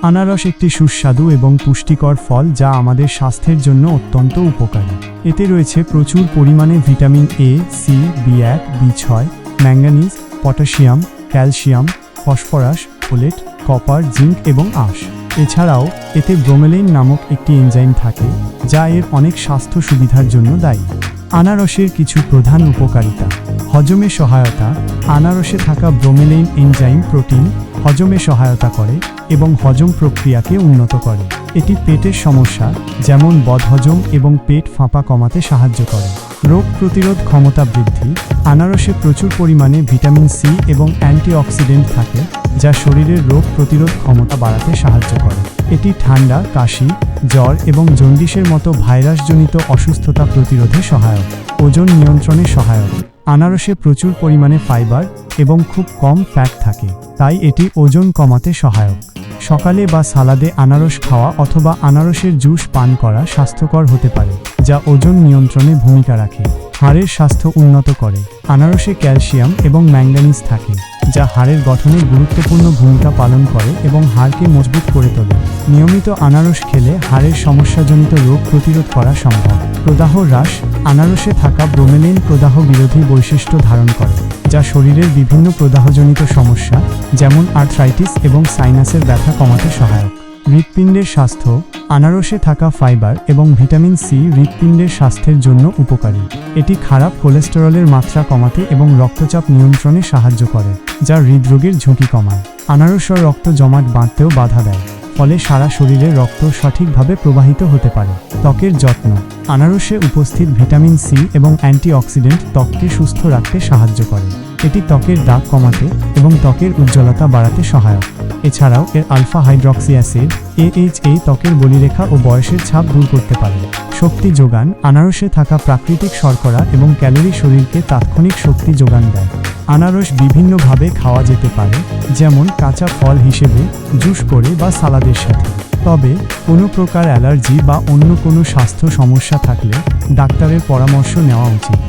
আনারস একটি সুস্বাদু এবং পুষ্টিকর ফল যা আমাদের স্বাস্থ্যের জন্য অত্যন্ত উপকারী। এতে রয়েছে প্রচুর পরিমাণে ভিটামিন এ, সি, বি1, বি6, manganese, potassium, calcium, phosphorus, folate, copper, zinc এবং আঁশ। এছাড়াও এতে ব্রোমেলাইন নামক একটি এনজাইম থাকে যা এর অনেক স্বাস্থ্য সুবিধার জন্য দায়ী। আনারসের কিছু প্রধান উপকারিতা: হজমে সহায়তা। আনারসে থাকা ব্রোমেলাইন এনজাইম প্রোটিন হজমে সহায়তা করে এবং হজম প্রক্রিয়াকে উন্নত করে। এটি পেটের সমস্যা যেমন বদহজম এবং পেট ফাঁপা কমাতে সাহায্য করে। রোগ প্রতিরোধ ক্ষমতা বৃদ্ধি। আনারসে প্রচুর পরিমাণে ভিটামিন সি এবং অ্যান্টিঅক্সিডেন্ট থাকে যা শরীরের রোগ প্রতিরোধ ক্ষমতা বাড়াতে সাহায্য করে। এটি ঠান্ডা, কাশি, জ্বর এবং জন্ডিসের মতো ভাইরাসজনিত অসুস্থতা প্রতিরোধে সহায়ক। ওজন নিয়ন্ত্রণে সহায়ক। আনারসে প্রচুর পরিমাণে ফাইবার এবং খুব কম ফ্যাট থাকে, তাই এটি ওজন কমাতে সহায়ক। সকালে বা সালাদে আনারস খাওয়া অথবা আনারসের জুস পান করা স্বাস্থ্যকর হতে পারে, যা ওজন নিয়ন্ত্রণে ভূমিকা রাখে। হাড়ের স্বাস্থ্য উন্নত করে। আনারসে ক্যালসিয়াম এবং ম্যাঙ্গানিজ থাকে যা হাড়ের গঠনে গুরুত্বপূর্ণ ভূমিকা পালন করে এবং হাড়কে মজবুত করে তোলে। নিয়মিত আনারস খেলে হাড়ের সমস্যাজনিত রোগ প্রতিরোধ করা সম্ভব। প্রদাহ হ্রাস। আনারসে থাকা ব্রোমেলাইন প্রদাহ বিরোধী বৈশিষ্ট্য ধারণ করে যা শরীরের বিভিন্ন প্রদাহজনিত সমস্যা যেমন আর্থ্রাইটিস এবং সাইনাসের ব্যথা কমাতে সহায়ক। হৃৎপিণ্ডের স্বাস্থ্য। আনারসে থাকা ফাইবার এবং ভিটামিন সি হৃৎপিণ্ডের স্বাস্থ্যের জন্য উপকারী। এটি খারাপ কোলেস্টেরলের মাত্রা কমাতে এবং রক্তচাপ নিয়ন্ত্রণে সাহায্য করে, যা হৃদরোগের ঝুঁকি কমায়। আনারস রক্ত জমাট বাঁধতেও বাধা দেয়, ফলে সারা শরীরে রক্ত সঠিকভাবে প্রবাহিত হতে পারে। ত্বকের যত্ন। আনারসে উপস্থিত ভিটামিন সি এবং অ্যান্টিঅক্সিডেন্ট ত্বককে সুস্থ রাখতে সাহায্য করে। এটি ত্বকের দাগ কমাতে এবং ত্বকের উজ্জ্বলতা বাড়াতে সহায়ক। এছাড়াও এর আলফা হাইড্রক্সি অ্যাসিড AHA ত্বকের বলিরেখা ও বয়সের ছাপ দূর করতে পারে। শক্তি যোগান। আনারসে থাকা প্রাকৃতিক শর্করা এবং ক্যালোরি শরীরকে তাৎক্ষণিক শক্তি যোগান দেয়। আনারস বিভিন্নভাবে খাওয়া যেতে পারে, যেমন কাঁচা ফল হিসেবে, জুস করে বা সালাদের সাথে। তবে কোনো প্রকার অ্যালার্জি বা অন্য কোনো স্বাস্থ্য সমস্যা থাকলে ডাক্তারের পরামর্শ নেওয়া উচিত।